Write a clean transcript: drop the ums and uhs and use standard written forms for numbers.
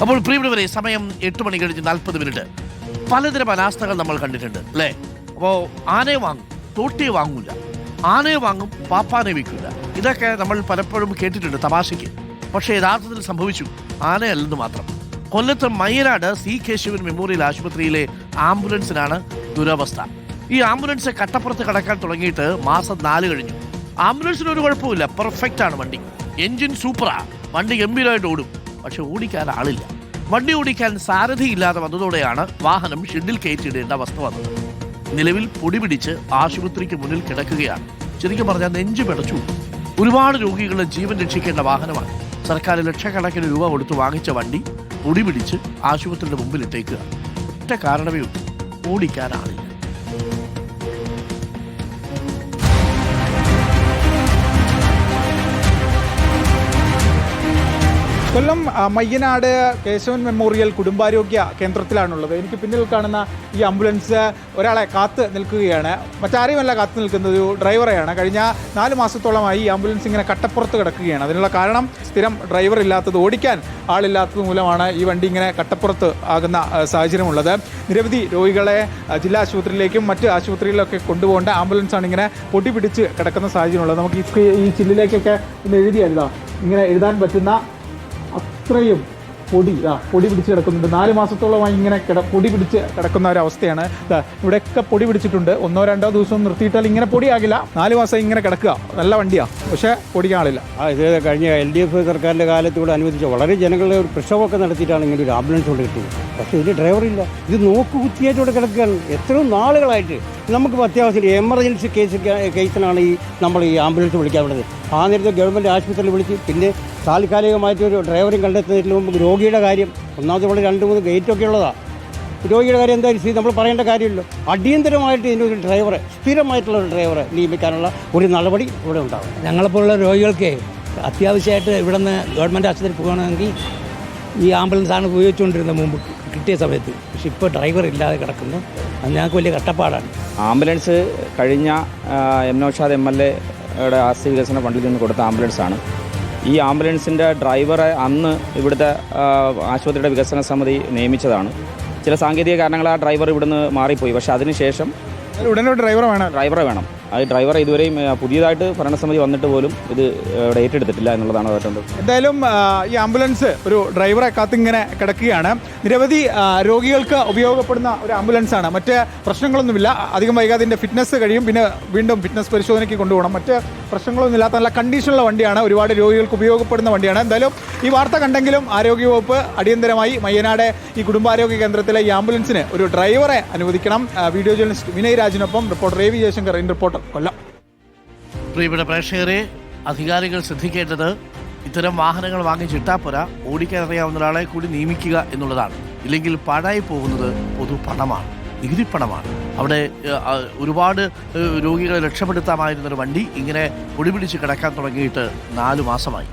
അപ്പോൾ പ്രിയപ്പെട്ടവരെ, സമയം 8 മണി കഴിഞ്ഞ് 40 മിനിറ്റ്. പലതരം അനാസ്ഥകൾ നമ്മൾ കണ്ടിട്ടുണ്ട് അല്ലേ? അപ്പോൾ ആനയെ വാങ്ങും, തോട്ടിയെ വാങ്ങൂല, ആനയെ വാങ്ങും, പാപ്പാനെ വിൽക്കില്ല. ഇതൊക്കെ നമ്മൾ പലപ്പോഴും കേട്ടിട്ടുണ്ട് തമാശയ്ക്ക്. പക്ഷേ യഥാർത്ഥത്തിൽ സംഭവിച്ചു ആനയല്ലെന്ന് മാത്രം. കൊല്ലത്ത് മയ്യനാട് സി കേശവൻ മെമ്മോറിയൽ ആശുപത്രിയിലെ ആംബുലൻസിനാണ് ദുരവസ്ഥ. ഈ ആംബുലൻസ് കട്ടപ്പുറത്ത് കടക്കാൻ തുടങ്ങിയിട്ട് മാസം 4 കഴിഞ്ഞു. ആംബുലൻസിന് ഒരു കുഴപ്പമില്ല, പെർഫെക്റ്റ് ആണ് വണ്ടി, എൻജിൻ സൂപ്പറാ, വണ്ടി ഗംഭീരമായിട്ട് ഓടും. പക്ഷെ ഓടിക്കാൻ ആളില്ല. വണ്ടി ഓടിക്കാൻ സാരഥി ഇല്ലാതെ വന്നതോടെയാണ് വാഹനം ഷെഡിൽ കയറ്റിയിടേണ്ട അവസ്ഥ വന്നത്. നിലവിൽ പൊടി പിടിച്ച് ആശുപത്രിക്ക് മുന്നിൽ കിടക്കുകയാണ്. ശരിക്കും പറഞ്ഞാൽ നെഞ്ചു പിടച്ചു. ഒരുപാട് രോഗികളുടെ ജീവൻ രക്ഷിക്കേണ്ട വാഹനമാണ്. സർക്കാർ ലക്ഷക്കണക്കിന് രൂപ കൊടുത്ത് വാങ്ങിച്ച വണ്ടി പൊടി പിടിച്ച് ആശുപത്രിയുടെ മുമ്പിൽ ഇട്ടേക്കുക. ഒറ്റ കാരണമേ ഉള്ളൂ, ഓടിക്കാൻ ആളില്ല. കൊല്ലം മയ്യനാട് കേശവൻ മെമ്മോറിയൽ കുടുംബാരോഗ്യ കേന്ദ്രത്തിലാണുള്ളത്. എനിക്ക് പിന്നിൽ കാണുന്ന ഈ ആംബുലൻസ് ഒരാളെ കാത്ത് നിൽക്കുകയാണ്. മറ്റാരെയുമല്ല കാത്തു നിൽക്കുന്നത്, ഒരു ഡ്രൈവറെയാണ്. കഴിഞ്ഞ 4 മാസത്തോളമായി ഈ ആംബുലൻസ് ഇങ്ങനെ കട്ടപ്പുറത്ത് കിടക്കുകയാണ്. അതിനുള്ള കാരണം സ്ഥിരം ഡ്രൈവർ ഇല്ലാത്തത്, ഓടിക്കാൻ ആളില്ലാത്തത് മൂലമാണ് ഈ വണ്ടി ഇങ്ങനെ കട്ടപ്പുറത്ത് ആകുന്ന സാഹചര്യമുള്ളത്. നിരവധി രോഗികളെ ജില്ലാ ആശുപത്രിയിലേക്കും മറ്റ് ആശുപത്രികളിലൊക്കെ കൊണ്ടുപോകേണ്ട ആംബുലൻസാണ് ഇങ്ങനെ പൊടി പിടിച്ച് കിടക്കുന്ന സാഹചര്യമുള്ളത്. നമുക്ക് ഈ ചില്ലിലേക്കൊക്കെ ഒന്ന് എഴുതിയാൽ ഇങ്ങനെ എഴുതാൻ പറ്റുന്ന അത്രയും പൊടി പിടിച്ച് കിടക്കുന്നുണ്ട്. 4 മാസത്തോളമായി ഇങ്ങനെ പൊടി പിടിച്ച് കിടക്കുന്ന ഒരു അവസ്ഥയാണ്. ഇവിടെയൊക്കെ പൊടി പിടിച്ചിട്ടുണ്ട്. 1-2 ദിവസം നിർത്തിയിട്ടാൽ ഇങ്ങനെ പൊടിയാകില്ല. 4 മാസം ഇങ്ങനെ കിടക്കുക. നല്ല വണ്ടിയാണ്, പക്ഷേ പൊടിക്കാൻ ആളില്ല. ഇത് കഴിഞ്ഞ LDF സർക്കാരിൻ്റെ കാലത്തൂടെ അനുവദിച്ച വളരെ ജനങ്ങളുടെ ഒരു പ്രക്ഷോഭമൊക്കെ നടത്തിയിട്ടാണ് ഇങ്ങനെ ഒരു ആംബുലൻസ് കൊണ്ട് കിട്ടിയത്. പക്ഷേ ഇതിൽ ഡ്രൈവറില്ല. ഇത് നോക്കുകുത്തിയായിട്ടൂടെ കിടക്കുകയാണ് എത്രയോ നാളുകളായിട്ട്. നമുക്കിപ്പോൾ അത്യാവശ്യം എമർജൻസി കേസിനാണ് നമ്മൾ ഈ ആംബുലൻസ് വിളിക്കാൻ വിടുന്നത്. ആ നേരത്തെ ഗവൺമെൻറ് ആശുപത്രിയിൽ വിളിച്ച് പിന്നെ താൽക്കാലികമായിട്ടൊരു ഡ്രൈവറും കണ്ടെത്തുന്നതിന് മുമ്പ് രോഗിയുടെ കാര്യം, ഒന്നാമത് ഇവിടെ 2-3 ഗേറ്റൊക്കെ ഉള്ളതാണ്. രോഗിയുടെ കാര്യം എന്തായാലും നമ്മൾ പറയേണ്ട കാര്യമില്ലല്ലോ. അടിയന്തരമായിട്ട് ഇതിനൊരു ഡ്രൈവറെ, സ്ഥിരമായിട്ടുള്ള ഒരു ഡ്രൈവറെ നിയമിക്കാനുള്ള ഒരു നടപടി ഇവിടെ ഉണ്ടാകും. ഞങ്ങളെപ്പോലുള്ള രോഗികൾക്ക് അത്യാവശ്യമായിട്ട് ഇവിടെ നിന്ന് ഗവൺമെൻറ് ആശുപത്രിയിൽ പോകുകയാണെങ്കിൽ ഈ ആംബുലൻസാണ് ഉപയോഗിച്ചുകൊണ്ടിരുന്നത് മുമ്പ് കിട്ടിയ സമയത്ത്. പക്ഷെ ഇപ്പോൾ ഡ്രൈവർ ഇല്ലാതെ കിടക്കുന്നു. അത് ഞങ്ങൾക്ക് വലിയ കഷ്ടപ്പാടാണ്. ആംബുലൻസ് കഴിഞ്ഞ എം നൗഷാദ് MLAയുടെ ആസ്തി വികസന ഫണ്ടിൽ നിന്ന് കൊടുത്ത ആംബുലൻസാണ്. ഈ ആംബുലൻസിൻ്റെ ഡ്രൈവറെ അന്ന് ഇവിടുത്തെ ആശുപത്രിയുടെ വികസന സമിതി നിയമിച്ചതാണ്. ചില സാങ്കേതിക കാരണങ്ങൾ ആ ഡ്രൈവർ ഇവിടുന്ന് മാറിപ്പോയി. പക്ഷേ അതിനുശേഷം ഉടനെ ഡ്രൈവറെ വേണം. അത് ഡ്രൈവറെ ഇതുവരെയും പുതിയതായിട്ട് ഭരണസമിതി വന്നിട്ട് പോലും ഇത് ഇവിടെ ഏറ്റെടുത്തിട്ടില്ല എന്നുള്ളതാണ് പറയുന്നത്. എന്തായാലും ഈ ആംബുലൻസ് ഒരു ഡ്രൈവറെ കാത്തിങ്ങനെ കിടക്കുകയാണ്. നിരവധി രോഗികൾക്ക് ഉപയോഗപ്പെടുന്ന ഒരു ആംബുലൻസാണ്. മറ്റ് പ്രശ്നങ്ങളൊന്നുമില്ല. അധികം വൈകാതെ ഇതിൻ്റെ ഫിറ്റ്നസ് കഴിയും. പിന്നെ വീണ്ടും ഫിറ്റ്നസ് പരിശോധനയ്ക്ക് കൊണ്ടുപോകണം. മറ്റ് പ്രശ്നങ്ങളൊന്നും ഇല്ലാത്ത നല്ല കണ്ടീഷനുള്ള വണ്ടിയാണ്. ഒരുപാട് രോഗികൾക്ക് ഉപയോഗപ്പെടുന്ന വണ്ടിയാണ്. എന്തായാലും ഈ വാർത്ത കണ്ടെങ്കിലും ആരോഗ്യവകുപ്പ് അടിയന്തരമായി മയ്യനാട് ഈ കുടുംബാരോഗ്യ കേന്ദ്രത്തിലെ ഈ ആംബുലൻസിന് ഒരു ഡ്രൈവറെ അനുവദിക്കണം. വീഡിയോ ജേർണലിസ്റ്റ് വിനയ് രാജിനൊപ്പം reporter Ravi Jayasankar, in reporter, Kollam. പ്രിയപ്പെട്ട പ്രേക്ഷകരെ, അധികാരികൾ ശ്രദ്ധിക്കേണ്ടത് ഇത്തരം വാഹനങ്ങൾ വാങ്ങിച്ചിട്ടാൽ പോരാ, ഓടിക്കാൻ അറിയാവുന്ന ഒരാളെ കൂടി നിയമിക്കുക എന്നുള്ളതാണ്. ഇല്ലെങ്കിൽ പാഴായി പോകുന്നത് പൊതുപണമാണ്, നികുതിപ്പണമാണ്. അവിടെ ഒരുപാട് രോഗികളെ രക്ഷപ്പെടുത്താമായിരുന്നൊരു വണ്ടി ഇങ്ങനെ പൊടി പിടിച്ച് കിടക്കാൻ തുടങ്ങിയിട്ട് 4 മാസമായി.